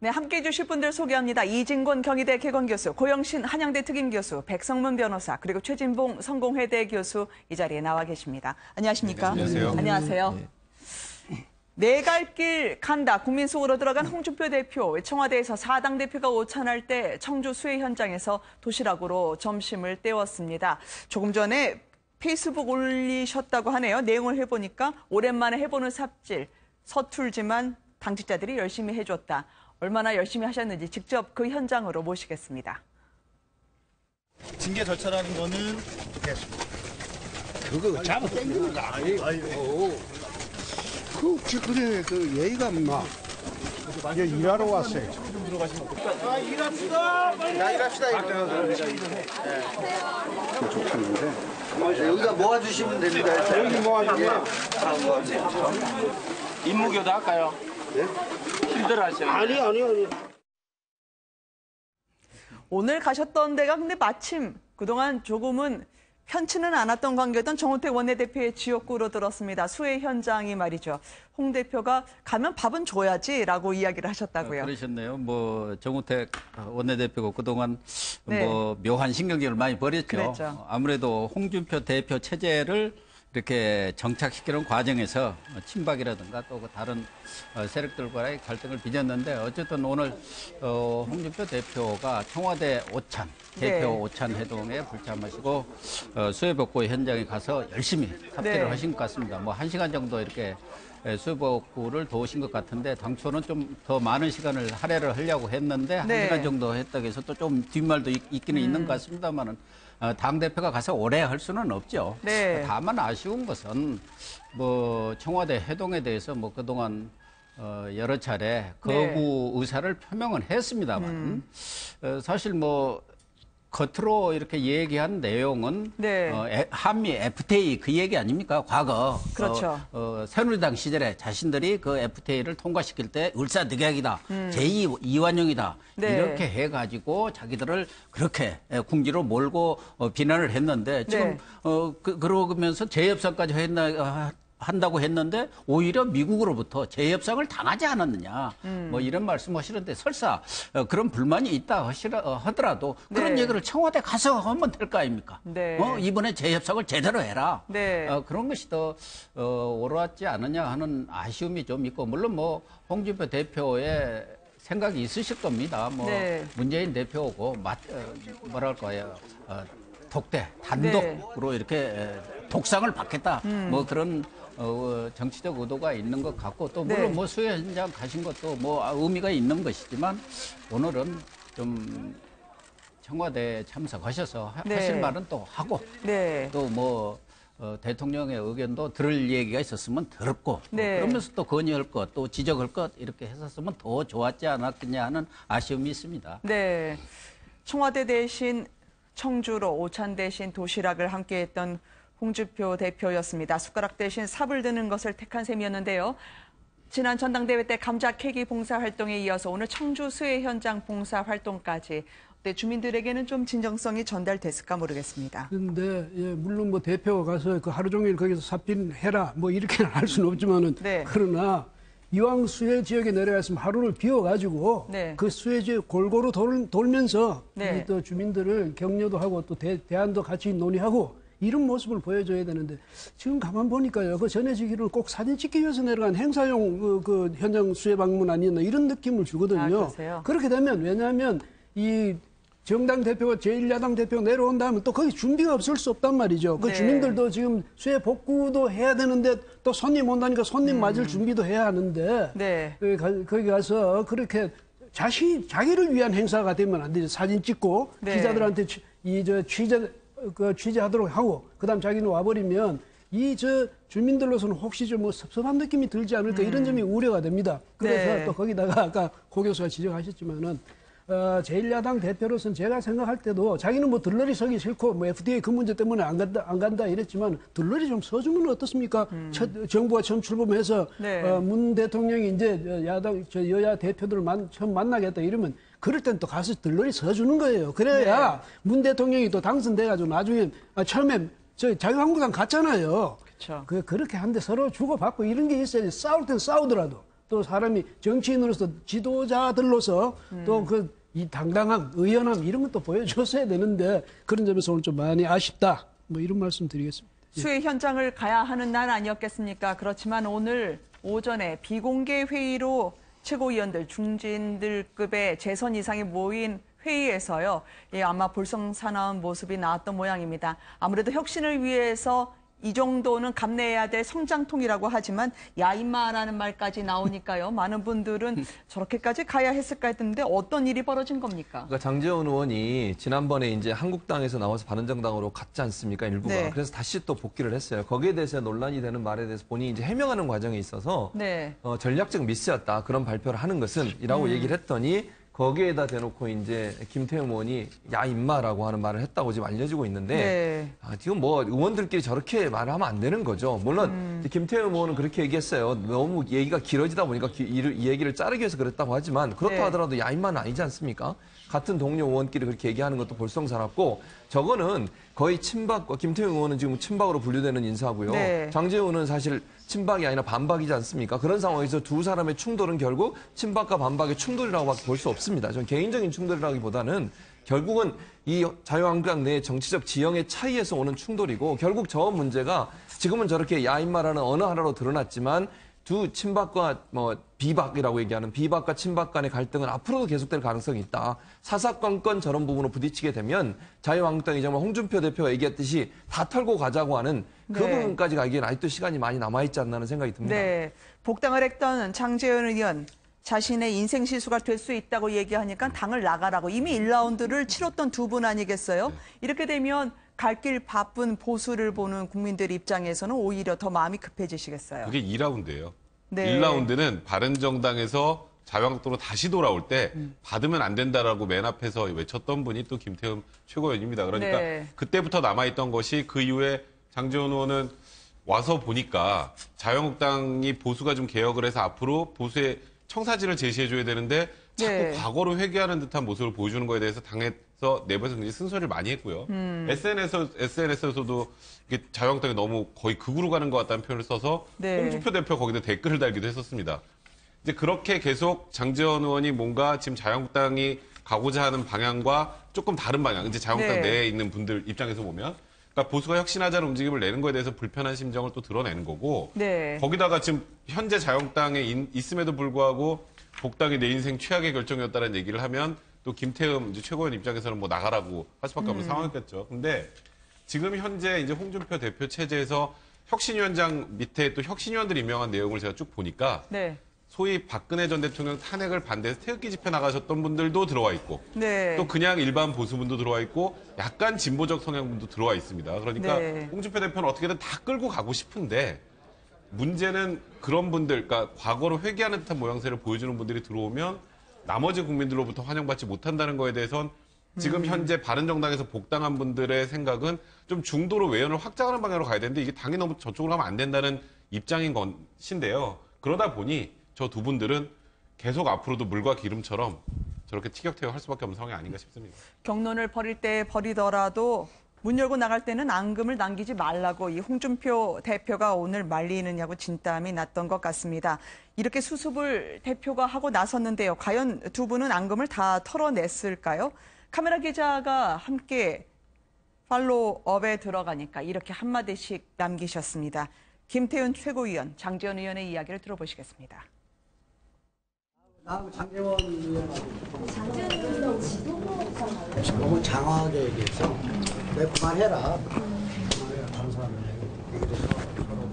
네, 함께해 주실 분들 소개합니다. 이진곤 경희대 개건교수, 고영신 한양대 특임교수, 백성문 변호사, 그리고 최진봉 성공회대 교수 이 자리에 나와 계십니다. 안녕하십니까? 네, 안녕하세요. 안녕하세요. 내 갈 길 간다. 국민 속으로 들어간 홍준표 대표, 청와대에서 4당 대표가 오찬할 때 청주 수해 현장에서 도시락으로 점심을 때웠습니다. 조금 전에 페이스북 올리셨다고 하네요. 내용을 해보니까 오랜만에 해보는 삽질, 서툴지만 당직자들이 열심히 해줬다. 얼마나 열심히 하셨는지 직접 그 현장으로 모시겠습니다. 징계 절차라는 거는 그거 잡아 당기는 거 아니고 그래 그 예의가 막 이제 일하러 왔어요. 일합시다. 좋았는데 여기다 모아주시면 됩니다. 여기 모아주면 임무교도 할까요? 네? 힘들어하시는 아니. 오늘 가셨던 데가 근데 마침 그동안 조금은 편치는 않았던 관계였던 정우택 원내대표의 지역구로 들었습니다. 수해 현장이 말이죠. 홍 대표가 가면 밥은 줘야지라고 이야기를 하셨다고요. 그러셨네요. 뭐 정우택 원내대표가 그동안 네. 뭐 묘한 신경질을 많이 벌였죠. 그랬죠. 아무래도 홍준표 대표 체제를 이렇게 정착시키는 과정에서 친박이라든가 또 다른 세력들과의 갈등을 빚었는데 어쨌든 오늘 홍준표 대표가 청와대 오찬, 대표 네. 오찬 회동에 불참하시고 수해 복구 현장에 가서 열심히 삽질을 네. 하신 것 같습니다. 뭐 1시간 정도 이렇게 수해 복구를 도우신 것 같은데 당초는 좀 더 많은 시간을 할애를 하려고 했는데 네. 1시간 정도 했다고 해서 또 좀 뒷말도 있기는 있는 것 같습니다만은 당대표가 가서 오래 할 수는 없죠. 네. 다만 아쉬운 것은 뭐 청와대 회동에 대해서 뭐 그동안 여러 차례 거부 의사를 표명은 했습니다만 사실 뭐 겉으로 이렇게 얘기한 내용은 네. 한미 FTA 그 얘기 아닙니까? 과거 그렇죠. 새누리당 시절에 자신들이 그 FTA를 통과시킬 때 울사늑약이다, 제2 이완용이다 네. 이렇게 해가지고 자기들을 그렇게 궁지로 몰고 비난을 했는데 지금 네. 그러면서 재협상까지 한다고 했는데 오히려 미국으로부터 재협상을 당하지 않았느냐 뭐 이런 말씀하시는데 설사 그런 불만이 있다 하더라도 그런 네. 얘기를 청와대 가서 하면 될 거 아닙니까? 네. 이번에 재협상을 제대로 해라. 네. 그런 것이 더 옳았지 않느냐 하는 아쉬움이 좀 있고 물론 뭐 홍준표 대표의 생각이 있으실 겁니다. 뭐 네. 문재인 대표고 뭐랄까요? 독대 단독으로 이렇게 독상을 받겠다. 뭐 그런 정치적 의도가 있는 것 같고 또 물론 네. 뭐 수해 현장 가신 것도 뭐 의미가 있는 것이지만 오늘은 좀 청와대에 참석하셔서 네. 하실 말은 또 하고 네. 또 뭐 대통령의 의견도 들을 얘기가 있었으면 들었고 네. 그러면서 또 건의할 것 또 지적할 것 이렇게 했었으면 더 좋았지 않았겠냐 하는 아쉬움이 있습니다. 네. 청와대 대신 청주로 오찬 대신 도시락을 함께했던 홍준표 대표였습니다. 숟가락 대신 삽을 드는 것을 택한 셈이었는데요. 지난 전당대회 때 감자 캐기 봉사활동에 이어서 오늘 청주 수해 현장 봉사활동까지 주민들에게는 좀 진정성이 전달됐을까 모르겠습니다. 그런데 물론 뭐 대표가 가서 그 하루 종일 거기서 삽질 해라 뭐 이렇게는 할 수는 없지만은 네. 그러나 이왕 수해 지역에 내려갔으면 하루를 비워가지고 네. 그 수해 지역 골고루 돌면서 네. 또 주민들을 격려도 하고 또 대안도 같이 논의하고 이런 모습을 보여줘야 되는데 지금 가만 보니까요. 그 전해지기를 꼭 사진 찍기 위해서 내려간 행사용 그 현장 수해 방문 아니었나 이런 느낌을 주거든요. 아, 그러세요? 그렇게 되면 왜냐하면 이 정당 대표가 제1야당 대표가 내려온 다음에 또 거기 준비가 없을 수 없단 말이죠. 그 네. 주민들도 지금 수해 복구도 해야 되는데 또 손님 온다니까 손님 맞을 준비도 해야 하는데 네. 거기 가서 그렇게 자기를 위한 행사가 되면 안 되죠. 사진 찍고 네. 기자들한테 취재하도록 하고 그다음 자기는 와버리면 주민들로서는 혹시 좀 뭐 섭섭한 느낌이 들지 않을까 이런 점이 우려가 됩니다. 그래서 네. 또 거기다가 아까 고 교수가 지적하셨지만은 제1야당 대표로서는 제가 생각할 때도 자기는 뭐 들러리 서기 싫고 뭐 FTA 그 문제 때문에 안 간다 이랬지만 들러리 좀 서주면 어떻습니까? 정부가 처음 출범해서 네. 문 대통령이 이제 여야 대표들을 처음 만나겠다 이러면 그럴 땐 또 가서 들러리 서주는 거예요. 그래야 네. 문 대통령이 또 당선돼가지고 나중에 처음에 자유한국당 갔잖아요. 그렇죠. 그렇게 한데 서로 주고받고 이런 게 있어야지 싸울 땐 싸우더라도 또 사람이 정치인으로서 지도자들로서 또 그 이 당당함, 의연함 이런 것도 보여줬어야 되는데 그런 점에서 오늘 좀 많이 아쉽다. 뭐 이런 말씀 드리겠습니다. 수해 현장을 가야 하는 날 아니었겠습니까? 그렇지만 오늘 오전에 비공개 회의로 최고위원들, 중진들급의 재선 이상이 모인 회의에서요. 예, 아마 볼썽사나운 모습이 나왔던 모양입니다. 아무래도 혁신을 위해서 이 정도는 감내해야 될 성장통이라고 하지만 야 임마라는 말까지 나오니까요. 많은 분들은 저렇게까지 가야 했을까 했는데 어떤 일이 벌어진 겁니까? 그러니까 장제원 의원이 지난번에 이제 한국당에서 나와서 바른정당으로 갔지 않습니까? 일부가. 네. 그래서 다시 또 복귀를 했어요. 거기에 대해서 논란이 되는 말에 대해서 본인이 이제 해명하는 과정에 있어서 네. 전략적 미스였다. 그런 발표를 하는 것은 이라고 얘기를 했더니 거기에다 대놓고 이제 김태형 의원이 야 임마라고 하는 말을 했다고 지금 알려지고 있는데 네. 지금 뭐 의원들끼리 저렇게 말을 하면 안 되는 거죠. 물론 김태형 의원은 그렇게 얘기했어요. 너무 얘기가 길어지다 보니까 이 얘기를 자르기 위해서 그랬다고 하지만 그렇다 네. 하더라도 야 임마는 아니지 않습니까? 같은 동료 의원끼리 그렇게 얘기하는 것도 볼썽사납고 저거는 거의 친박과 김태형 의원은 지금 친박으로 분류되는 인사고요. 네. 장제원 의원은 사실 친박이 아니라 반박이지 않습니까? 그런 상황에서 두 사람의 충돌은 결국 친박과 반박의 충돌이라고밖에 볼 수 없습니다. 전 개인적인 충돌이라기보다는 결국은 이 자유한국당 내 정치적 지형의 차이에서 오는 충돌이고 결국 저 문제가 지금은 저렇게 야인마라는 어느 하나로 드러났지만 두 친박과 뭐 비박이라고 얘기하는 비박과 친박 간의 갈등은 앞으로도 계속될 가능성이 있다. 사사건건 저런 부분으로 부딪히게 되면 자유한국당이 정말 홍준표 대표가 얘기했듯이 다 털고 가자고 하는 그 네. 부분까지 가기에는 아직도 시간이 많이 남아있지 않나는 생각이 듭니다. 네. 복당을 했던 장제원 의원 자신의 인생 실수가 될 수 있다고 얘기하니까 당을 나가라고 이미 1라운드를 치렀던 두 분 아니겠어요? 이렇게 되면 갈 길 바쁜 보수를 보는 국민들 입장에서는 오히려 더 마음이 급해지시겠어요. 그게 2라운드예요. 네. 1라운드는 바른정당에서 자유한국당으로 다시 돌아올 때 받으면 안 된다라고 맨 앞에서 외쳤던 분이 또 김태흠 최고위원입니다. 그러니까 네. 그때부터 남아있던 것이 그 이후에 장제원 의원은 와서 보니까 자유한국당이 보수가 좀 개혁을 해서 앞으로 보수의 청사진을 제시해줘야 되는데 자꾸 네. 과거로 회귀하는 듯한 모습을 보여주는 거에 대해서 당에서 내부에서 굉장히 쓴소리를 많이 했고요. SNS에서도 이게 자유한국당이 너무 거의 극으로 가는 것 같다는 표현을 써서 네. 홍준표 대표 거기다 댓글을 달기도 했었습니다. 이제 그렇게 계속 장제원 의원이 뭔가 지금 자유한국당이 가고자 하는 방향과 조금 다른 방향, 이제 자유한국당 네. 내에 있는 분들 입장에서 보면 그러니까 보수가 혁신하자는 움직임을 내는 거에 대해서 불편한 심정을 또 드러내는 거고 네. 거기다가 지금 현재 자유한국당에 있음에도 불구하고 복당이 내 인생 최악의 결정이었다는 얘기를 하면 또 김태흠 이제 최고위원 입장에서는 뭐 나가라고 할 수밖에 없는 상황이었겠죠. 근데 지금 현재 이제 홍준표 대표 체제에서 혁신위원장 밑에 또 혁신위원들이 임명한 내용을 제가 쭉 보니까 네. 소위 박근혜 전 대통령 탄핵을 반대해서 태극기 집회 나가셨던 분들도 들어와 있고 네. 또 그냥 일반 보수분도 들어와 있고 약간 진보적 성향분도 들어와 있습니다. 그러니까 네. 홍준표 대표는 어떻게든 다 끌고 가고 싶은데 문제는 그런 분들, 그러니까 과거로 회귀하는 듯한 모양새를 보여주는 분들이 들어오면 나머지 국민들로부터 환영받지 못한다는 거에 대해선 지금 현재 바른정당에서 복당한 분들의 생각은 좀 중도로 외연을 확장하는 방향으로 가야 되는데 이게 당이 너무 저쪽으로 가면 안 된다는 입장인 것인데요. 그러다 보니 저 두 분들은 계속 앞으로도 물과 기름처럼 저렇게 티격태격할 수밖에 없는 상황이 아닌가 싶습니다. 경론을 벌일 때 벌이더라도 문 열고 나갈 때는 앙금을 남기지 말라고 이 홍준표 대표가 오늘 말리느냐고 진땀이 났던 것 같습니다. 이렇게 수습을 대표가 하고 나섰는데요. 과연 두 분은 앙금을 다 털어냈을까요? 카메라 기자가 함께 팔로우업에 들어가니까 이렇게 한마디씩 남기셨습니다. 김태훈 최고위원, 장제원 의원의 이야기를 들어보시겠습니다. 장제원 너무 장황하게 얘기해서 내 그만해라. 다른 사람을 서로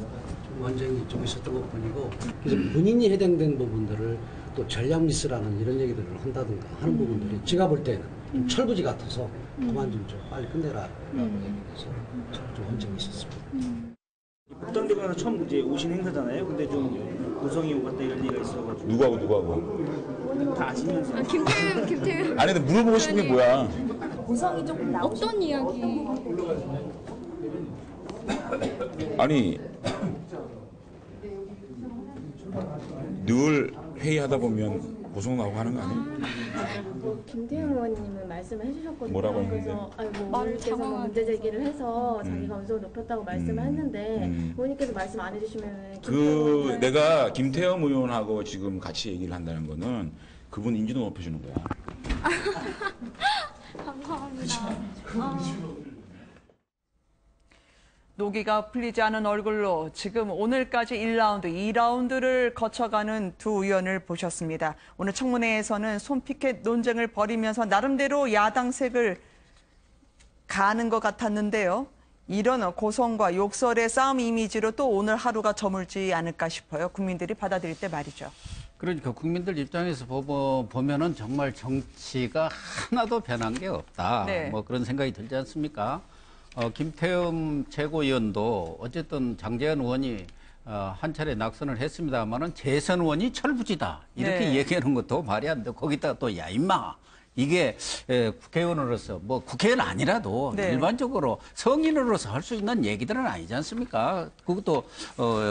원정이 좀 있었던 것 뿐이고 그래서 본인이 해당된 부분들을 또 전략 미스라는 이런 얘기들을 한다든가 하는 부분들이 제가 볼 때는 좀 철부지 같아서 그만 좀 빨리 끝내라 라고 얘기해서 좀 원정이 있었습니다. 복당되고 나서 처음 이제 오신 행사잖아요. 근데 좀 고성이 오갔다 이런 얘기가 있어가지고 누구하고 다 아시면서 김태훈 아니 근데 물어보고 싶은 게 뭐야? 고성이 조금 어떤 이야기? 아니 늘 회의하다 보면 고소하고 하는 거 아니에요? 뭐 김태형 의원님은 말씀을 해주셨거든요. 뭐라고 했는데? 그래서 의원님께서 뭐 문제 제기를 해서 자기가 언성을 높였다고 말씀을 했는데 의원님께서 말씀 안 해주시면 내가 김태형 의원하고 지금 같이 얘기를 한다는 거는 그분 인지도 높여주는 거야. 감사합니다. 노기가 풀리지 않은 얼굴로 지금 오늘까지 1라운드, 2라운드를 거쳐가는 두 의원을 보셨습니다. 오늘 청문회에서는 손피켓 논쟁을 벌이면서 나름대로 야당색을 가는 것 같았는데요. 이런 고성과 욕설의 싸움 이미지로 또 오늘 하루가 저물지 않을까 싶어요. 국민들이 받아들일 때 말이죠. 그러니까 국민들 입장에서 보면은 정말 정치가 하나도 변한 게 없다. 네. 뭐 그런 생각이 들지 않습니까? 김태흠 최고위원도 어쨌든 장제원 의원이 한 차례 낙선을 했습니다만은 재선 의원이 철부지다. 이렇게 네. 얘기하는 것도 말이 안 돼. 거기다가 또 야 임마. 이게 국회의원으로서 뭐 국회의원 아니라도 네. 일반적으로 성인으로서 할 수 있는 얘기들은 아니지 않습니까? 그것도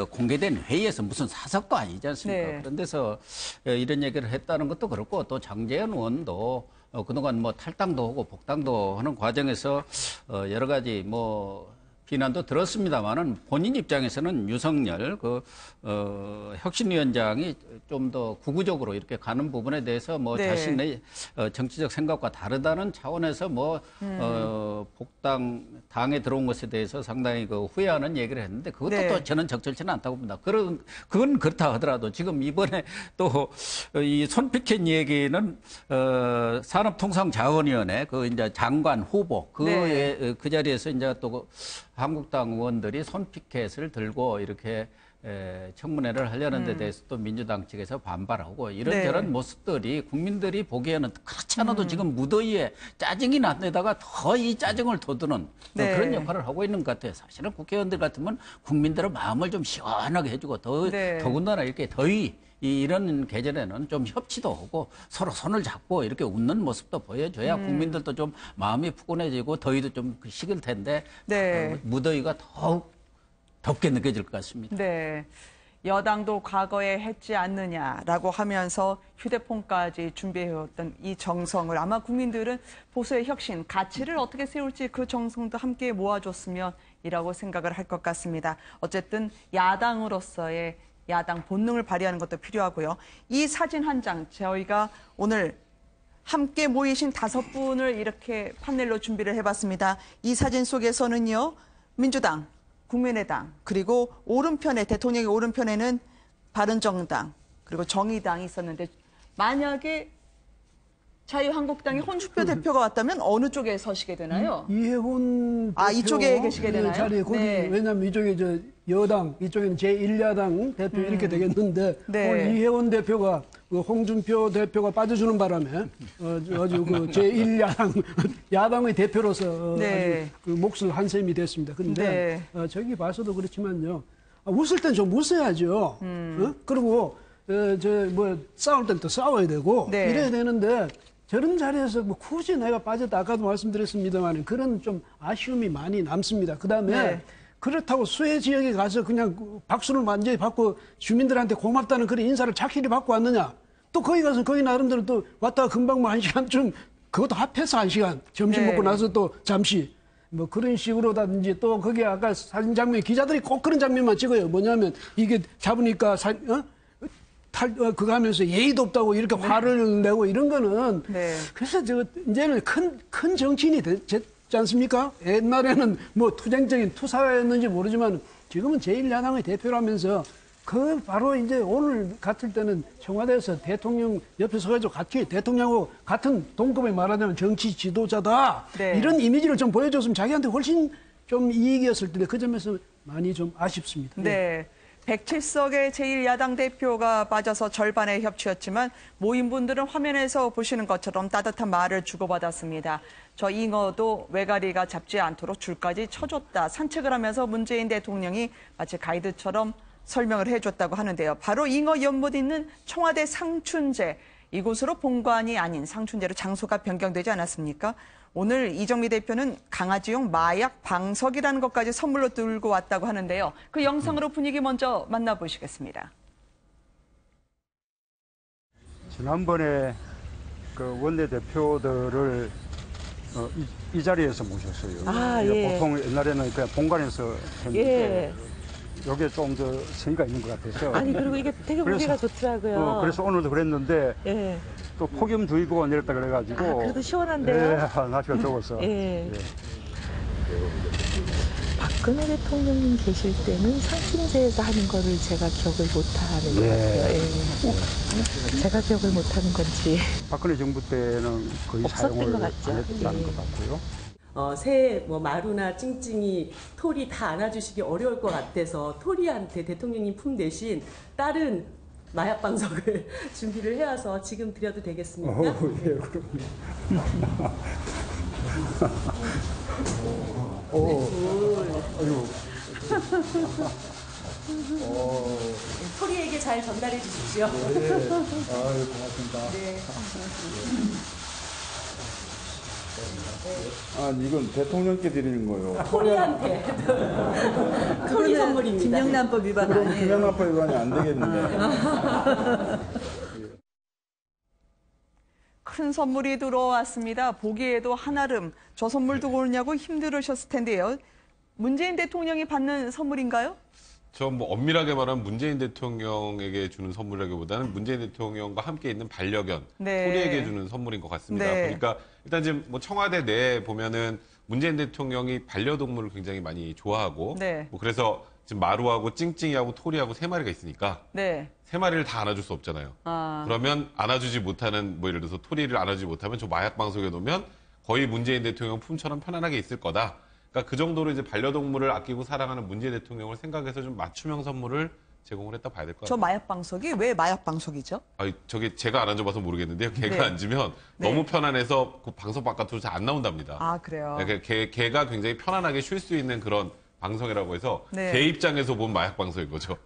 공개된 회의에서 무슨 사석도 아니지 않습니까? 네. 그런 데서 이런 얘기를 했다는 것도 그렇고 또 장제원 의원도 그동안 뭐 탈당도 하고 복당도 하는 과정에서 여러 가지 뭐 비난도 들었습니다만은 본인 입장에서는 윤석열 혁신위원장이 좀 더 구구적으로 이렇게 가는 부분에 대해서 뭐 네. 자신의 정치적 생각과 다르다는 차원에서 뭐 복당 당에 들어온 것에 대해서 상당히 후회하는 얘기를 했는데 그것도 네. 또 저는 적절치는 않다고 봅니다. 그건 그렇다 하더라도 지금 이번에 또 이 손피켓 얘기는 산업통상자원위원회 이제 장관 후보 네. 그 자리에서 이제 또 한국당 의원들이 손피켓을 들고 이렇게 청문회를 하려는 데 대해서 또 민주당 측에서 반발하고 이런저런 네. 모습들이 국민들이 보기에는 그렇지 않아도 지금 무더위에 짜증이 난 데다가 더 이 짜증을 돋우는 네. 그런 역할을 하고 있는 것 같아요. 사실은 국회의원들 같으면 국민들의 마음을 좀 시원하게 해주고 네. 더군다나 이렇게 더위 이런 계절에는 좀 협치도 하고 서로 손을 잡고 이렇게 웃는 모습도 보여줘야 국민들도 좀 마음이 푸근해지고 더위도 좀 식을 텐데 네. 무더위가 더욱 덥게 느껴질 것 같습니다. 네. 여당도 과거에 했지 않느냐라고 하면서 휴대폰까지 준비해왔던 이 정성을 아마 국민들은 보수의 혁신, 가치를 어떻게 세울지 그 정성도 함께 모아줬으면이라고 생각을 할 것 같습니다. 어쨌든 야당으로서의 야당 본능을 발휘하는 것도 필요하고요. 이 사진 한 장 저희가 오늘 함께 모이신 5분을 이렇게 판넬로 준비를 해봤습니다. 이 사진 속에서는요. 민주당, 국민의당, 그리고 오른편에 대통령의 오른편에는 바른정당, 그리고 정의당이 있었는데 만약에 자유한국당의 홍준표 대표가 왔다면 어느 쪽에 서시게 되나요? 이해훈 대표 이쪽에 계시게 되나요? 자리에 거기 네. 왜냐하면 이쪽에 여당, 이쪽에는 제1야당 대표 이렇게 되겠는데 네. 오늘 이해훈 대표가 홍준표 대표가 빠져주는 바람에 아주 제1야당 야당의 대표로서 네. 아주 몫을 한 셈이 됐습니다. 그런데 저기 봐서도 그렇지만요. 웃을 땐 좀 웃어야죠. 그리고 싸울 땐 또 싸워야 되고 네. 이래야 되는데 저런 자리에서 굳이 내가 빠졌다 아까도 말씀드렸습니다만 그런 좀 아쉬움이 많이 남습니다. 그다음에 네. 그렇다고 수해 지역에 가서 그냥 박수를 완전히 받고 주민들한테 고맙다는 그런 인사를 착실히 받고 왔느냐. 또 거기 가서 거기 나름대로 또 왔다가 금방 뭐 1시간쯤 그것도 합해서 1시간 점심 네. 먹고 나서 또 잠시 뭐 그런 식으로다든지 또 거기 아까 사진 장면 기자들이 꼭 그런 장면만 찍어요. 뭐냐면 이게 잡으니까 그거 하면서 예의도 없다고 이렇게 화를 내고 이런 거는 그래서 이제는 큰 정치인이 됐지 않습니까? 옛날에는 뭐 투쟁적인 투사였는지 모르지만 지금은 제1야당의 대표라면서 바로 이제 오늘 같을 때는 청와대에서 대통령 옆에 서가지고 같이 대통령하고 같은 동급에 말하자면 정치 지도자다. 네. 이런 이미지를 좀 보여줬으면 자기한테 훨씬 좀 이익이었을 텐데 그 점에서 많이 좀 아쉽습니다. 네. 107석의 제1야당 대표가 빠져서 절반의 협치였지만 모인 분들은 화면에서 보시는 것처럼 따뜻한 말을 주고받았습니다. 저 잉어도 외가리가 잡지 않도록 줄까지 쳐줬다. 산책을 하면서 문재인 대통령이 마치 가이드처럼 설명을 해줬다고 하는데요. 바로 잉어 연못 있는 청와대 상춘제. 이곳으로 본관이 아닌 상춘제로 장소가 변경되지 않았습니까? 오늘 이정미 대표는 강아지용 마약 방석이라는 것까지 선물로 들고 왔다고 하는데요. 그 영상으로 분위기 먼저 만나보시겠습니다. 지난번에 그 원내대표들을 이 자리에서 모셨어요. 아, 예. 보통 옛날에는 그냥 본관에서 했는데 이게 좀 더 성의가 있는 것 같아서. 아니 그리고 이게 되게 보기가 좋더라고요. 그래서 오늘도 그랬는데 예. 또 폭염주의보가 내렸다 그래가지고. 아, 그래도 시원한데요? 네, 날씨가 더워서. 예. 박근혜 대통령님 계실 때는 상kim제에서 하는 거를 제가 기억을 못하는 것 같아요. 예. 제가 기억을 못하는 건지. 박근혜 정부 때는 거의 없었던 사용을 것 안 같죠. 했다는 예. 것 같고요. 새해 뭐 마루나 찡찡이 토리 다 안아주시기 어려울 것 같아서 토리한테 대통령님 품 대신 다른 마약 방석을 준비를 해와서 지금 드려도 되겠습니까? 예, 그럼요. 아유. 토리에게 잘 전달해 주십시오. 네. 아유, 고맙습니다. 네. 아, 이건 대통령께 드리는 거예요. 토리한테. 토리 선물입니다. 김영란법 위반 그럼 아니에요? 김영란법 위반이 안 되겠는데. 큰 선물이 들어왔습니다. 보기에도 한아름 저 선물 두고 오느냐고 힘들으셨을 텐데요. 문재인 대통령이 받는 선물인가요? 저 뭐 엄밀하게 말하면 문재인 대통령에게 주는 선물이라기보다는 문재인 대통령과 함께 있는 반려견, 네. 토리에게 주는 선물인 것 같습니다. 네. 그러니까 일단 지금 뭐 청와대 내에 보면은 문재인 대통령이 반려동물을 굉장히 많이 좋아하고 네. 뭐 그래서 지금 마루하고 찡찡이하고 토리하고 3마리가 있으니까 네. 3마리를 다 안아줄 수 없잖아요. 아. 그러면 안아주지 못하는 뭐 예를 들어서 토리를 안아주지 못하면 저 마약 방석에 놓으면 거의 문재인 대통령 품처럼 편안하게 있을 거다. 그러니까 그 정도로 이제 반려동물을 아끼고 사랑하는 문재인 대통령을 생각해서 좀 맞춤형 선물을 제공을 했다 봐야 될 것 같아요. 저 마약 방석이 왜 마약 방석이죠? 저게 제가 안 앉아봐서 모르겠는데요. 개가 네. 앉으면 네. 너무 편안해서 그 방석 바깥으로 잘 안 나온답니다. 아, 그래요? 개가 굉장히 편안하게 쉴 수 있는 그런 방석이라고 해서 네. 개 입장에서 본 마약 방석인 거죠.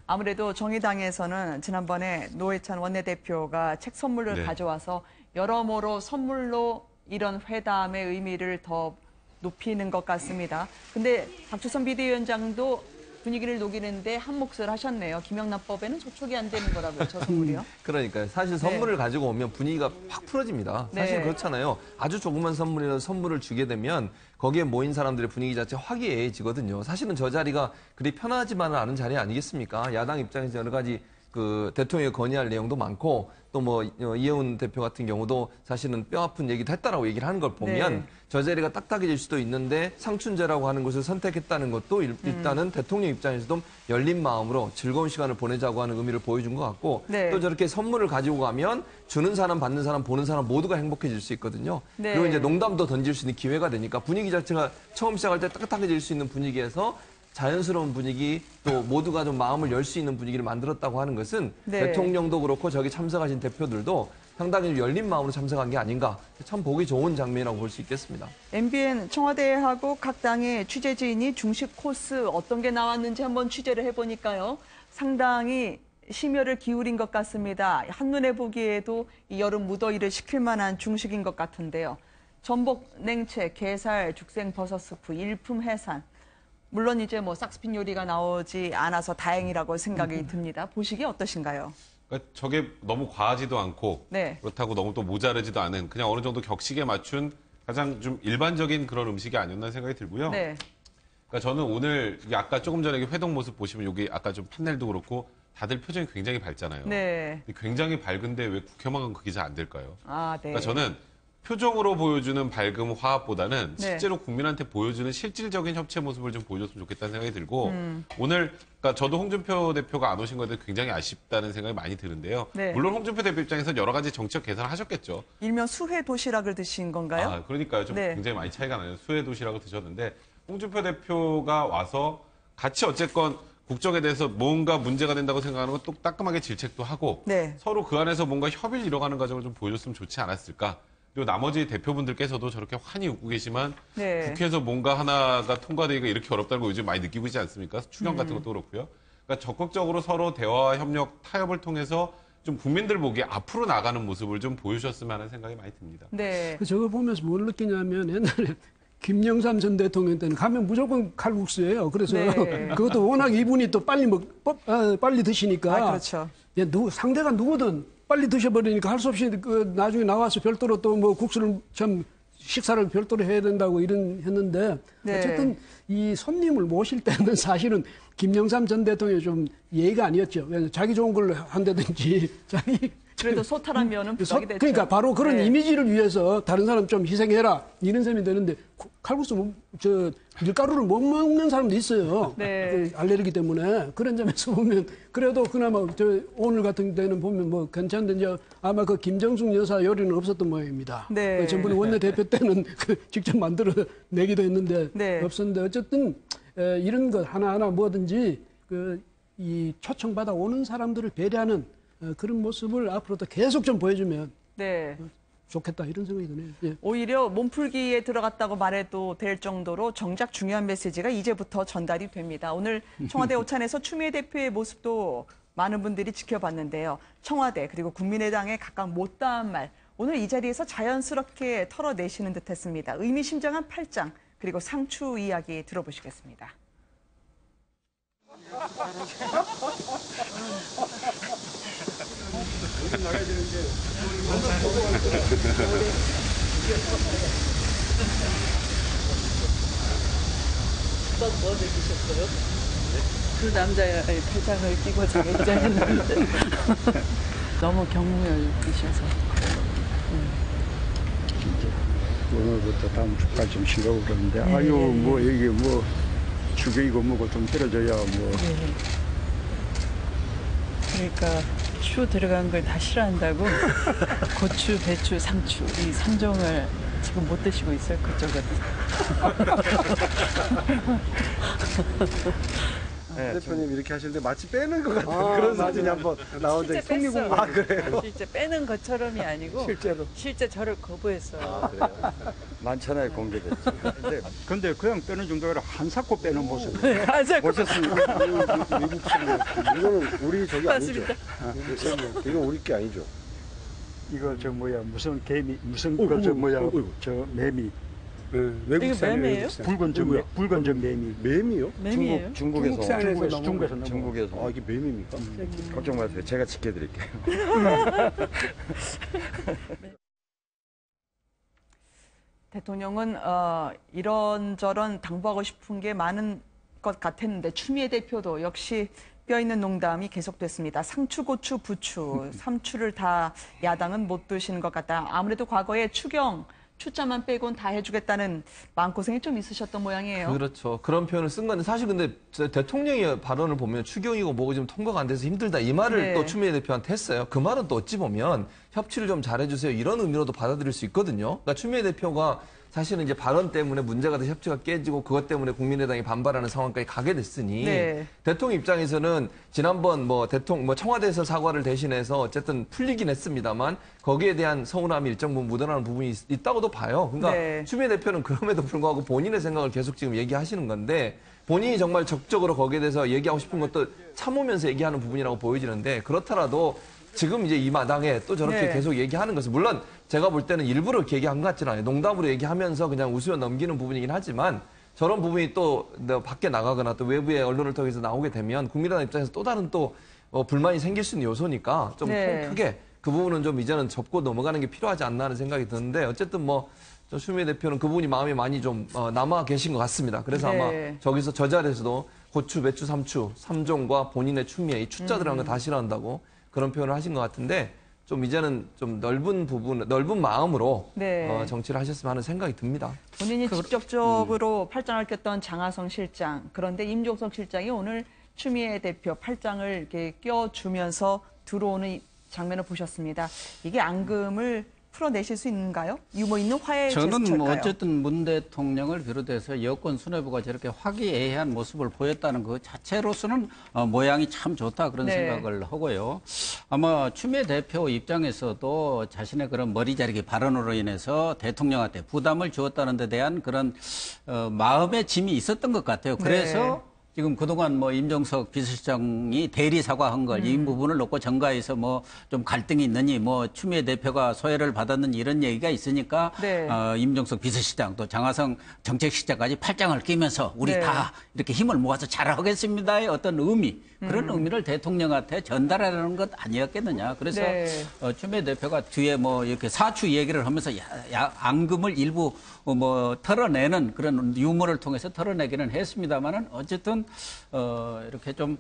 아무래도 정의당에서는 지난번에 노회찬 원내대표가 책 선물을 네. 가져와서 여러모로 선물로 이런 회담의 의미를 더 높이는 것 같습니다. 근데 박주선 비대위원장도 분위기를 녹이는데 한 몫을 하셨네요. 김영란법에는 저촉이 안 되는 거라고요, 저 선물이요. 그러니까요. 사실 선물을 가지고 오면 분위기가 확 풀어집니다. 사실 네. 그렇잖아요. 아주 조그만 선물이라도 선물을 주게 되면 거기에 모인 사람들의 분위기 자체 화기애애해지거든요. 사실은 저 자리가 그리 편하지만은 않은 자리 아니겠습니까? 야당 입장에서 여러 가지 그 대통령이 건의할 내용도 많고 또 뭐 이혜훈 대표 같은 경우도 사실은 뼈아픈 얘기도 했다라고 얘기를 하는 걸 보면 네. 저 자리가 딱딱해질 수도 있는데 상춘제라고 하는 것을 선택했다는 것도 일단은 대통령 입장에서도 열린 마음으로 즐거운 시간을 보내자고 하는 의미를 보여준 것 같고 네. 또 저렇게 선물을 가지고 가면 주는 사람, 받는 사람, 보는 사람 모두가 행복해질 수 있거든요. 네. 그리고 이제 농담도 던질 수 있는 기회가 되니까 분위기 자체가 처음 시작할 때 따뜻해질 수 있는 분위기에서 자연스러운 분위기 또 모두가 좀 마음을 열 수 있는 분위기를 만들었다고 하는 것은 네. 대통령도 그렇고 저기 참석하신 대표들도 상당히 열린 마음으로 참석한 게 아닌가 참 보기 좋은 장면이라고 볼 수 있겠습니다. MBN 청와대하고 각 당의 취재진이 중식 코스 어떤 게 나왔는지 한번 취재를 해보니까요. 상당히 심혈을 기울인 것 같습니다. 한눈에 보기에도 이 여름 무더위를 식힐 만한 중식인 것 같은데요. 전복, 냉채, 게살, 죽생, 버섯 스프, 일품 해산. 물론 이제 뭐 싹스핀 요리가 나오지 않아서 다행이라고 생각이 듭니다. 보시기에 어떠신가요? 그러니까 저게 너무 과하지도 않고 네. 그렇다고 너무 또 모자르지도 않은 그냥 어느 정도 격식에 맞춘 가장 좀 일반적인 그런 음식이 아니었나 생각이 들고요. 네. 그러니까 저는 오늘 이게 아까 조금 전에 회동 모습 보시면 여기 아까 좀 판넬도 그렇고 다들 표정이 굉장히 밝잖아요. 네. 굉장히 밝은데 왜 국회만 그게 잘 안 될까요? 아, 네. 그러니까 저는 표정으로 보여주는 밝음 화합보다는 네. 실제로 국민한테 보여주는 실질적인 협치 모습을 좀 보여줬으면 좋겠다는 생각이 들고 오늘 그러니까 저도 홍준표 대표가 안 오신 것에 대해 굉장히 아쉽다는 생각이 많이 드는데요. 네. 물론 홍준표 대표 입장에서는 여러 가지 정치적 계산을 하셨겠죠. 일명 수회 도시락을 드신 건가요? 아, 그러니까요. 좀 네. 굉장히 많이 차이가 나요. 수해 도시락을 드셨는데 홍준표 대표가 와서 같이 어쨌건 국정에 대해서 뭔가 문제가 된다고 생각하는 건 또 따끔하게 질책도 하고 네. 서로 그 안에서 뭔가 협의를 이뤄가는 과정을 좀 보여줬으면 좋지 않았을까. 그리고 나머지 대표분들께서도 저렇게 환히 웃고 계시만 네. 국회에서 뭔가 하나가 통과되기가 이렇게 어렵다는 걸 요즘 많이 느끼고 있지 않습니까? 추경 같은 것도 그렇고요. 그러니까 적극적으로 서로 대화와 협력, 타협을 통해서 좀 국민들 보기에 앞으로 나가는 모습을 좀 보여주셨으면 하는 생각이 많이 듭니다. 네. 저걸 보면서 뭘 느끼냐면 옛날에 김영삼 전 대통령 때는 가면 무조건 칼국수예요. 그래서 네. 그것도 워낙 이분이 또 빨리 드시니까. 아, 그렇죠. 예, 상대가 누구든 빨리 드셔버리니까 할 수 없이 나중에 나와서 별도로 또 뭐 국수를 참 식사를 별도로 해야 된다고 했는데 네. 어쨌든 이 손님을 모실 때는 사실은 김영삼 전 대통령이 좀 예의가 아니었죠. 왜냐하면 자기 좋은 걸로 한다든지 그래도 소탈한 면은 부각이 됐죠. 그러니까 바로 그런 네. 이미지를 위해서 다른 사람 좀 희생해라 이런 셈이 되는데 칼국수 밀가루를 못 먹는 사람도 있어요. 네. 그 알레르기 때문에 그런 점에서 보면 그래도 그나마 오늘 같은 데는 보면 뭐 괜찮은데 이제 아마 그 김정숙 여사 요리는 없었던 모양입니다. 네. 전번에 원내대표 때는 직접 만들어 내기도 했는데 네. 없었는데 어쨌든 이런 것 하나하나 뭐든지 이 초청받아 오는 사람들을 배려하는 그런 모습을 앞으로도 계속 좀 보여주면 네. 좋겠다 이런 생각이 드네요. 예. 오히려 몸풀기에 들어갔다고 말해도 될 정도로 정작 중요한 메시지가 이제부터 전달이 됩니다. 오늘 청와대 오찬에서 추미애 대표의 모습도 많은 분들이 지켜봤는데요. 청와대 그리고 국민의당에 각각 못다한 말 오늘 이 자리에서 자연스럽게 털어내시는 듯했습니다. 의미심장한 팔짱 그리고 상추 이야기 들어보시겠습니다. 뭐 드셨어요? 그 남자의 팔짱을 끼고 자겠자 했는데 너무 경무열이셔서 오늘부터 다음 주까지 좀 쉬려고 그러는데 아유 뭐 이게 뭐 주격이고 뭐고 좀 떨어져야 뭐 그러니까 추 들어간 걸 다 싫어한다고 고추, 배추, 상추 이 3종을 지금 못 드시고 있어요 그쪽은. 네, 대표님 이렇게 하실 때 마치 빼는 것 같은 그런 사진이 한번 나온 적이 실제 뺐어. 아 그래요? 실제 빼는 것처럼이 아니고 실제로? 실제 저를 거부했어요. 아 그래요? 만천하에 공개됐죠. 근데 그냥 빼는 정도 아니라 한 사코 빼는 모습 한 사코. 보셨습니까? 미국 친구 이거는 우리 저기 아니죠? 맞습니다. 미국 친구 이건 우리 게 아니죠? 이거 저 뭐야 무슨 개미 무슨 그저 뭐야 저 매미 외국산 매미예요? 붉은 저 매미 매미요? 매미예요? 중국에서 아 이게 매미입니까? 걱정 마세요. 제가 지켜드릴게요. 대통령은 이런저런 당부하고 싶은 게 많은 것 같았는데 추미애 대표도 역시 뼈있는 농담이 계속됐습니다. 상추, 고추, 부추, 삼추를 다 야당은 못 드시는 것 같다. 아무래도 과거에 추자만 빼곤 다 해주겠다는 마음고생이 좀 있으셨던 모양이에요. 그렇죠. 그런 표현을 쓴 건데 사실 근데 대통령의 발언을 보면 추경이고 뭐고 지금 통과가 안 돼서 힘들다 이 말을 네. 또 추미애 대표한테 했어요. 그 말은 또 어찌 보면 협치를 좀 잘해주세요 이런 의미로도 받아들일 수 있거든요. 그러니까 추미애 대표가 사실은 이제 발언 때문에 문제가 돼 협치가 깨지고 그것 때문에 국민의당이 반발하는 상황까지 가게 됐으니 네. 대통령 입장에서는 지난번 청와대에서 사과를 대신해서 어쨌든 풀리긴 했습니다만 거기에 대한 서운함이 일정 부분 묻어나는 부분이 있다고도 봐요. 그러니까 네. 추미애 대표는 그럼에도 불구하고 본인의 생각을 계속 지금 얘기하시는 건데 본인이 정말 적극적으로 거기에 대해서 얘기하고 싶은 것도 참으면서 얘기하는 부분이라고 보여지는데 그렇더라도 지금 이제 이 마당에 또 저렇게 네. 계속 얘기하는 것은 물론 제가 볼 때는 일부러 이렇게 얘기한 것 같지는 않아요. 농담으로 얘기하면서 그냥 웃으며 넘기는 부분이긴 하지만 저런 부분이 또 밖에 나가거나 또 외부의 언론을 통해서 나오게 되면 국민의당 입장에서 또 다른 또 불만이 생길 수 있는 요소니까 좀 네. 크게 그 부분은 좀 이제는 접고 넘어가는 게 필요하지 않나 하는 생각이 드는데 어쨌든 추미애 대표는 그 부분이 마음이 많이 좀 남아 계신 것 같습니다. 그래서 네. 아마 저기서 저 자리에서도 고추, 배추, 삼추, 3종과 본인의 추미애 이 추자 들어간 거 다 싫어한다고 그런 표현을 하신 것 같은데 좀 이제는 좀 넓은 마음으로 네. 정치를 하셨으면 하는 생각이 듭니다. 본인이 직접적으로 팔짱을 꼈던 장하성 실장 그런데 임종석 실장이 오늘 추미애 대표 팔짱을 이렇게 껴주면서 들어오는 장면을 보셨습니다. 이게 앙금을 풀어내실 수 있는가요? 유머 있는 화해 저는 제스처일까요? 어쨌든 문 대통령을 비롯해서 여권 수뇌부가 저렇게 화기애애한 모습을 보였다는 그 자체로서는 모양이 참 좋다 그런 네. 생각을 하고요. 아마 추미애 대표 입장에서도 자신의 그런 머리 자르기 발언으로 인해서 대통령한테 부담을 주었다는 데 대한 그런 마음의 짐이 있었던 것 같아요. 그래서 지금 그동안 뭐 임종석 비서실장이 대리 사과한 걸 이 부분을 놓고 정가에서 뭐 좀 갈등이 있느니 뭐 추미애 대표가 소외를 받았는 이런 얘기가 있으니까 네. 임종석 비서실장 또 장하성 정책실장까지 팔짱을 끼면서 우리 네. 다 이렇게 힘을 모아서 잘하겠습니다의 어떤 의미 그런 의미를 대통령한테 전달하려는 것 아니었겠느냐. 그래서 네. 추미애 대표가 뒤에 뭐 이렇게 사추 얘기를 하면서 앙금을 일부 뭐 털어내는 그런 유머를 통해서 털어내기는 했습니다만은 어쨌든 이렇게 좀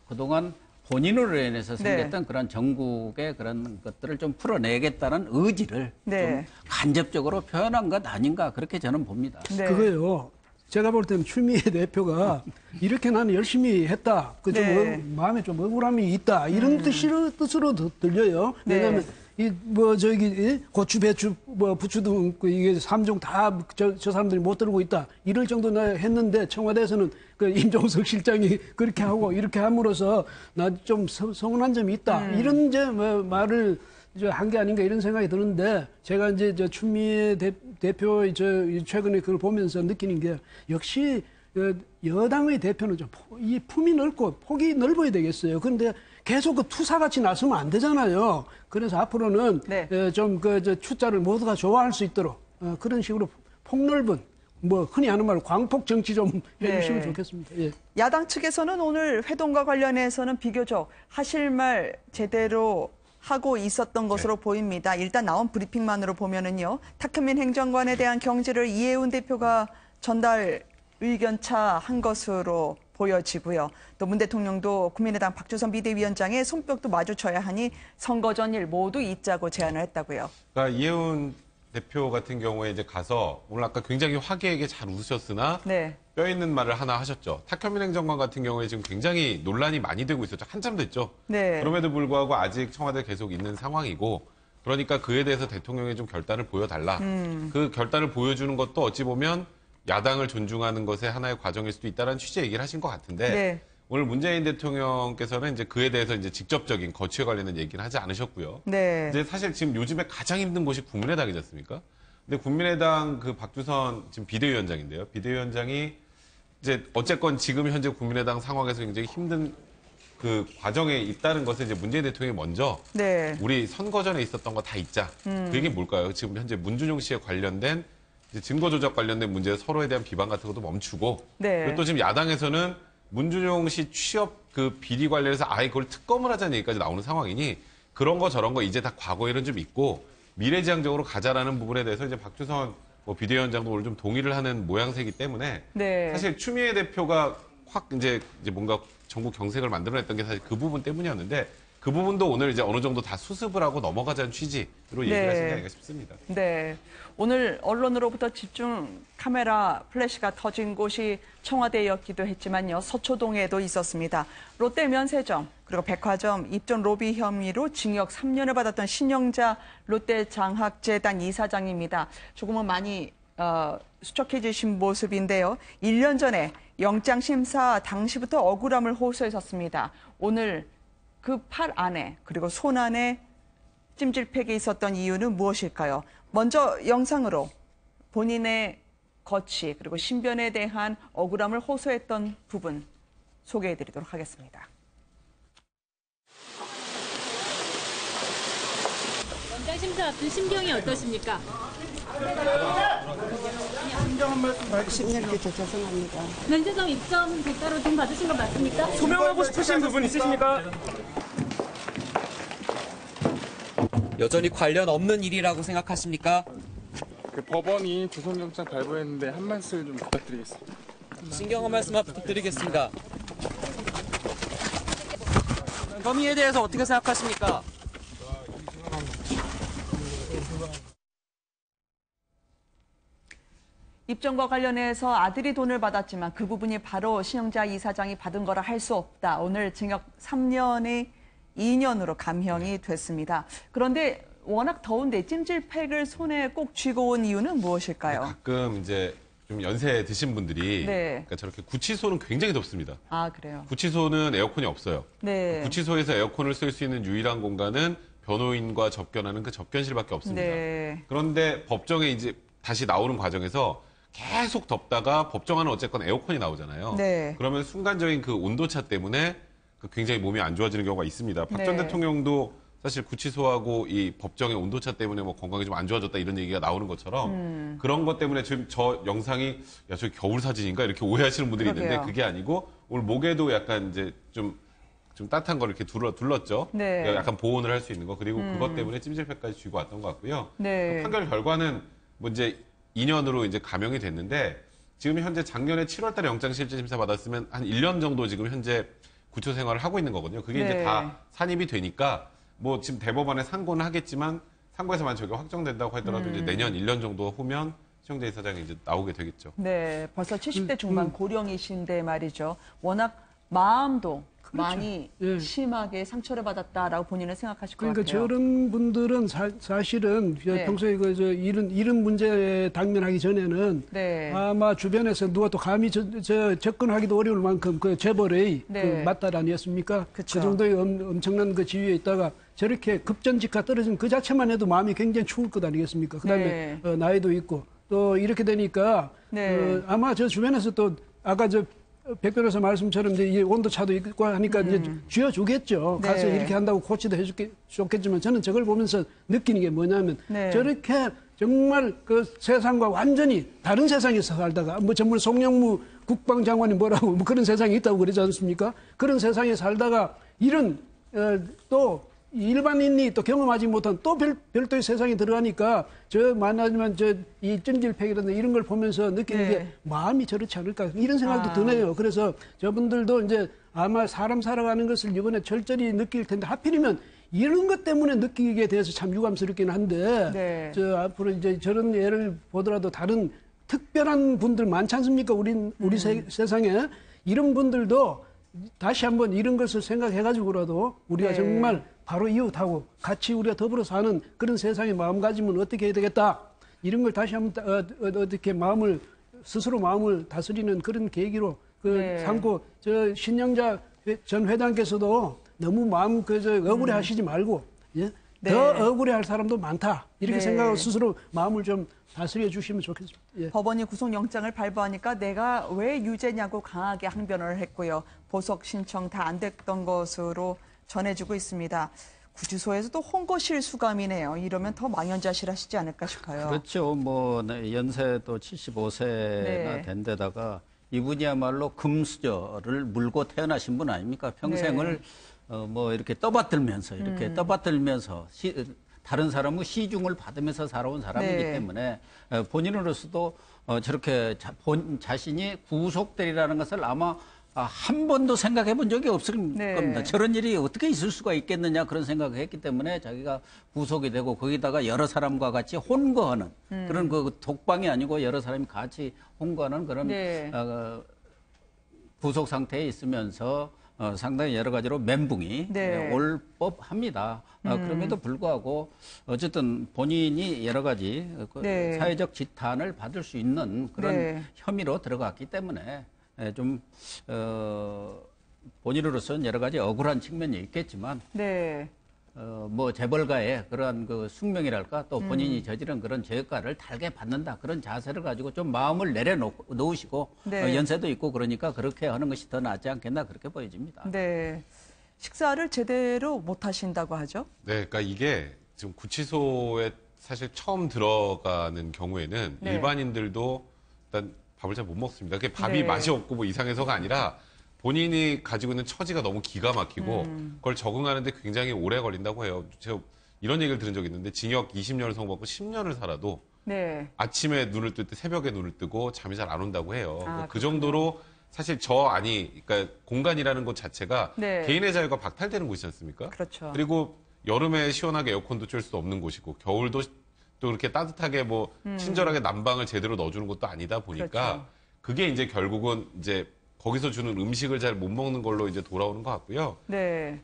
그동안 본인으로 인해서 생겼던 네. 그런 전국의 그런 것들을 좀 풀어내겠다는 의지를 네. 좀 간접적으로 표현한 것 아닌가 그렇게 저는 봅니다. 네. 그거요. 제가 볼 때는 추미애 대표가 이렇게 나는 열심히 했다. 그 좀 네. 마음에 좀 억울함이 있다. 이런 뜻으로 들려요. 네. 왜냐하면 고추, 배추, 뭐 부추 등 이게 3종 다 저 사람들이 못 들고 있다. 이럴 정도나 했는데 청와대에서는 그 임종석 실장이 그렇게 하고 이렇게 함으로써 나 좀 서운한 점이 있다. 이런 이제 뭐 말을 한 게 아닌가 이런 생각이 드는데 제가 이제 추미애 대표 최근에 그걸 보면서 느끼는 게 역시 여당의 대표는 좀 이 품이 넓고 폭이 넓어야 되겠어요. 그런데 계속 그 투사같이 나서면 안 되잖아요. 그래서 앞으로는 네. 좀 추자를 모두가 좋아할 수 있도록 그런 식으로 폭넓은 뭐 흔히 하는 말로 광폭 정치 좀 해주시면 네. 좋겠습니다. 예. 야당 측에서는 오늘 회동과 관련해서는 비교적 하실 말 제대로 하고 있었던 것으로 보입니다. 일단 나온 브리핑만으로 보면은요. 탁현민 행정관에 대한 경질을 이해운 대표가 전달 의견차 한 것으로 보여지고요. 또 문 대통령도 국민의당 박주선 비대위원장의 손뼉도 마주쳐야 하니 선거 전일 모두 있자고 제안을 했다고요. 그러니까 이해운 대표 같은 경우에 이제 가서 오늘 아까 굉장히 화기애애하게 잘 웃으셨으나 네. 뼈 있는 말을 하나 하셨죠. 탁현민 행정관 같은 경우에 지금 굉장히 논란이 많이 되고 있었죠. 한참 됐죠. 네. 그럼에도 불구하고 아직 청와대에 계속 있는 상황이고 그러니까 그에 대해서 대통령이 좀 결단을 보여달라. 그 결단을 보여주는 것도 어찌 보면 야당을 존중하는 것의 하나의 과정일 수도 있다는 취지의 얘기를 하신 것 같은데 네. 오늘 문재인 대통령께서는 이제 그에 대해서 이제 직접적인 거취에 관련된 얘기는 하지 않으셨고요. 네. 이제 사실 지금 요즘에 가장 힘든 곳이 국민의당이지 않습니까? 근데 국민의당 그 박주선 지금 비대위원장인데요. 비대위원장이 이제 어쨌건 지금 현재 국민의당 상황에서 굉장히 힘든 그 과정에 있다는 것을 이제 문재인 대통령이 먼저 네. 우리 선거 전에 있었던 거 다 잊자. 그게 뭘까요? 지금 현재 문준용 씨에 관련된 이제 증거 조작 관련된 문제 서로에 대한 비방 같은 것도 멈추고 네. 그리고 또 지금 야당에서는 문준용 씨 취업 그 비리 관련해서 아예 그걸 특검을 하자는 얘기까지 나오는 상황이니 그런 거 저런 거 이제 다 과거 일은 좀 있고 미래지향적으로 가자라는 부분에 대해서 이제 박주선 뭐 비대위원장도 오늘 좀 동의를 하는 모양새이기 때문에 네. 사실 추미애 대표가 확 이제 뭔가 전국 경색을 만들어냈던 게 사실 그 부분 때문이었는데 그 부분도 오늘 이제 어느 정도 다 수습을 하고 넘어가자는 취지로 얘기를 네. 하신 게 아닌가 싶습니다. 네. 오늘 언론으로부터 집중 카메라 플래시가 터진 곳이 청와대였기도 했지만요. 서초동에도 있었습니다. 롯데 면세점 그리고 백화점 입점 로비 혐의로 징역 3년을 받았던 신영자 롯데장학재단 이사장입니다. 조금은 많이 수척해지신 모습인데요. 1년 전에 영장심사 당시부터 억울함을 호소했었습니다. 오늘 그 팔 안에 그리고 손 안에 찜질팩이 있었던 이유는 무엇일까요? 먼저 영상으로 본인의 거취 그리고 신변에 대한 억울함을 호소했던 부분 소개해드리도록 하겠습니다. 영장 심사 앞둔 심경이 어떠십니까? 심경 한 말씀 해주시면 10년 뒤에 죄송합니다. 면세점 입점 대가로 돈 받으신 거 맞습니까? 소명하고 싶으신 부분 있으십니까? 여전히 관련 없는 일이라고 생각하십니까? 그 법원이 구속영장 발부했는데 한 말씀 좀 부탁드리겠습니다. 신경 한 말씀만 부탁드리겠습니다. 혐의에 대해서 어떻게 생각하십니까? 입점과 관련해서 아들이 돈을 받았지만 그 부분이 바로 신영자 이사장이 받은 거라 할 수 없다. 오늘 징역 3년이 2년으로 감형이 됐습니다. 그런데 워낙 더운데 찜질팩을 손에 꼭 쥐고 온 이유는 무엇일까요? 가끔 이제 좀 연세 드신 분들이 네. 그러니까 저렇게 구치소는 굉장히 덥습니다. 아, 그래요? 구치소는 에어컨이 없어요. 네. 구치소에서 에어컨을 쓸 수 있는 유일한 공간은 변호인과 접견하는 그 접견실밖에 없습니다. 네. 그런데 법정에 이제 다시 나오는 과정에서 계속 덥다가 법정하는 어쨌건 에어컨이 나오잖아요. 네. 그러면 순간적인 그 온도차 때문에 굉장히 몸이 안 좋아지는 경우가 있습니다. 박 전 네. 대통령도 사실 구치소하고 이 법정의 온도차 때문에 뭐 건강이 좀 안 좋아졌다 이런 얘기가 나오는 것처럼 그런 것 때문에 지금 저 영상이 야, 저 겨울 사진인가 이렇게 오해하시는 분들이 있는데 그러게요. 그게 아니고 오늘 목에도 약간 이제 좀 따뜻한 걸 이렇게 둘렀죠. 네. 약간 보온을 할 수 있는 거. 그리고 그것 때문에 찜질팩까지 쥐고 왔던 것 같고요. 네. 판결 결과는 뭐 이제 2년으로 이제 감형이 됐는데 지금 현재 작년에 7월 달에 영장실질심사 받았으면 한 1년 정도 지금 현재 구치 생활을 하고 있는 거거든요. 그게 네. 이제 다 산입이 되니까 뭐 지금 대법원에 상고는 하겠지만 상고에서만 저게 확정된다고 하더라도 이제 내년 1년 정도 후면 신영재 이사장이 이제 나오게 되겠죠. 네, 벌써 70대 중반 고령이신데 말이죠. 워낙 마음도 많이 심하게 상처를 받았다라고 본인은 생각하실 것 그러니까 같아요. 저런 분들은 사실은 네. 평소에 이런 문제에 당면하기 전에는 네. 아마 주변에서 누가 또 감히 접근하기도 어려울 만큼 그 재벌의 네. 그 맞달 아니었습니까? 그쵸. 그 정도의 엄청난 그 지위에 있다가 저렇게 급전직하 떨어진 그 자체만 해도 마음이 굉장히 추울 것 아니겠습니까? 그다음에 네. 나이도 있고 또 이렇게 되니까 네. 아마 저 주변에서 또 아까 백 변호사 말씀처럼 이제 이 온도차도 있고 하니까 이제 쥐어주겠죠. 네. 가서 이렇게 한다고 코치도 해줬겠지만 저는 저걸 보면서 느끼는 게 뭐냐면 네. 저렇게 정말 그 세상과 완전히 다른 세상에서 살다가 뭐 전문 송영무 국방장관이 뭐라고 뭐 그런 세상이 있다고 그러지 않습니까? 그런 세상에 살다가 이런 또 일반인이 또 경험하지 못한 또 별도의 세상에 들어가니까 만나지만 이 찜질팩이라든가 이런 걸 보면서 느끼는 네. 게 마음이 저렇지 않을까 이런 생각도 드네요. 그래서 저분들도 이제 아마 사람 살아가는 것을 이번에 절절히 느낄 텐데 하필이면 이런 것 때문에 느끼게 돼서 참 유감스럽긴 한데 네. 앞으로 이제 저런 예를 보더라도 다른 특별한 분들 많지 않습니까? 우리 세상에 이런 분들도 다시 한번 이런 것을 생각해가지고라도 우리가 네. 정말 바로 이웃하고 같이 우리가 더불어 사는 그런 세상의 마음가짐은 어떻게 해야 되겠다. 이런 걸 다시 한번 어떻게 스스로 마음을 다스리는 그런 계기로 네. 삼고 신영자 전 회장께서도 너무 마음 억울해 하시지 말고 예? 네. 더 억울해 할 사람도 많다. 이렇게 네. 생각하고 스스로 마음을 좀 다스려 주시면 좋겠습니다. 예. 법원이 구속영장을 발부하니까 내가 왜 유죄냐고 강하게 항변을 했고요. 보석 신청 다 안 됐던 것으로 전해지고 있습니다. 구치소에서도 홍보 실수감이네요. 이러면 더 망연자실하시지 않을까 싶어요. 그렇죠. 뭐 연세도 75세나 네. 된 데다가 이분이야말로 금수저를 물고 태어나신 분 아닙니까? 평생을 뭐 이렇게 떠받들면서 다른 사람의 시중을 받으면서 살아온 사람이기 네. 때문에 본인으로서도 저렇게 자신이 구속되리라는 것을 아마 한 번도 생각해 본 적이 없을 네. 겁니다. 저런 일이 어떻게 있을 수가 있겠느냐 그런 생각을 했기 때문에 자기가 구속이 되고 거기다가 여러 사람과 같이 혼거하는 그런 그 독방이 아니고 여러 사람이 같이 혼거하는 그런 네. 구속 상태에 있으면서 상당히 여러 가지로 멘붕이 네. 올 법합니다. 그럼에도 불구하고 어쨌든 본인이 여러 가지 네. 사회적 지탄을 받을 수 있는 그런 네. 혐의로 들어갔기 때문에 좀 본인으로서는 여러 가지 억울한 측면이 있겠지만 네. 뭐 재벌가의 그러한 그 숙명이랄까 또 본인이 저지른 그런 죄가를 달게 받는다 그런 자세를 가지고 좀 마음을 내려놓으시고 네. 연세도 있고 그러니까 그렇게 하는 것이 더 낫지 않겠나 그렇게 보여집니다. 네. 식사를 제대로 못 하신다고 하죠? 네, 그러니까 이게 지금 구치소에 사실 처음 들어가는 경우에는 네. 일반인들도 일단 밥을 잘 못 먹습니다. 그게 밥이 네. 맛이 없고 뭐 이상해서가 아니라 본인이 가지고 있는 처지가 너무 기가 막히고 그걸 적응하는데 굉장히 오래 걸린다고 해요. 제가 이런 얘기를 들은 적이 있는데 징역 20년을 선고받고 10년을 살아도 네. 아침에 눈을 뜰 때 새벽에 눈을 뜨고 잠이 잘 안 온다고 해요. 아, 그 정도로 사실 그러니까 공간이라는 것 자체가 네. 개인의 자유가 박탈되는 곳이지 않습니까? 그렇죠. 그리고 여름에 시원하게 에어컨도 쐴 수 없는 곳이고 겨울도 또 이렇게 따뜻하게 뭐 친절하게 난방을 제대로 넣어주는 것도 아니다 보니까 그렇죠. 그게 이제 결국은 이제 거기서 주는 음식을 잘 못 먹는 걸로 이제 돌아오는 것 같고요. 네.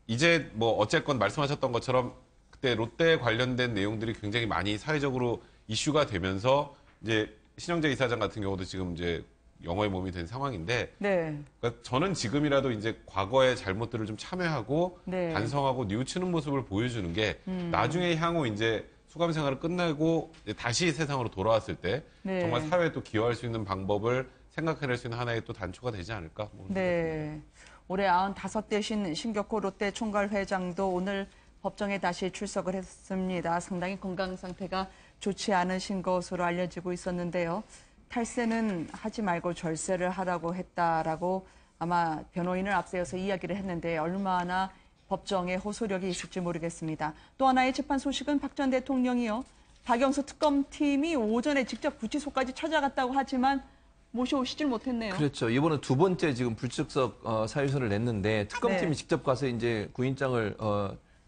이제 뭐 어쨌건 말씀하셨던 것처럼 그때 롯데 관련된 내용들이 굉장히 많이 사회적으로 이슈가 되면서 이제 신영재 이사장 같은 경우도 지금 이제 영어의 몸이 된 상황인데 네. 그러니까 저는 지금이라도 이제 과거의 잘못들을 좀 참여하고 네. 반성하고 뉘우치는 모습을 보여주는 게 나중에 향후 이제 수감 생활을 끝내고 이제 다시 세상으로 돌아왔을 때 네. 정말 사회에 또 기여할 수 있는 방법을 생각해낼 수 있는 하나의 또 단초가 되지 않을까. 네. 올해 95 되신 신격호 롯데 총괄 회장도 오늘 법정에 다시 출석을 했습니다. 상당히 건강 상태가 좋지 않으신 것으로 알려지고 있었는데요. 탈세는 하지 말고 절세를 하라고 했다라고 아마 변호인을 앞세워서 이야기를 했는데 얼마나 법정에 호소력이 있을지 모르겠습니다. 또 하나의 재판 소식은 박 전 대통령이요. 박영수 특검팀이 오전에 직접 구치소까지 찾아갔다고 하지만 모셔오시질 못했네요. 그렇죠. 이번은 두 번째 지금 불출석 사유서를 냈는데 특검팀이 네. 직접 가서 이제 구인장을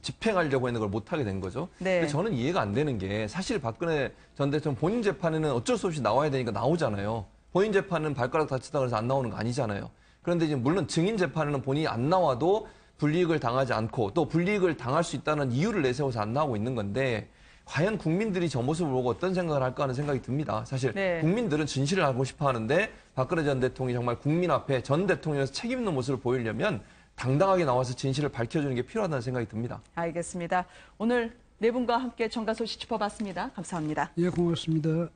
집행하려고 했는 걸 못하게 된 거죠. 네. 근데 저는 이해가 안 되는 게 사실 박근혜 전 대통령 본인 재판에는 어쩔 수 없이 나와야 되니까 나오잖아요. 본인 재판은 발가락 다치다 그래서 안 나오는 거 아니잖아요. 그런데 이제 물론 증인 재판에는 본인이 안 나와도 불이익을 당하지 않고 또 불이익을 당할 수 있다는 이유를 내세워서 안 나오고 있는 건데 과연 국민들이 저 모습을 보고 어떤 생각을 할까 하는 생각이 듭니다. 사실 네. 국민들은 진실을 알고 싶어 하는데 박근혜 전 대통령이 정말 국민 앞에 전 대통령에서 책임 있는 모습을 보이려면 당당하게 나와서 진실을 밝혀주는 게 필요하다는 생각이 듭니다. 알겠습니다. 오늘 네 분과 함께 정가 소식 짚어봤습니다. 감사합니다. 예, 고맙습니다.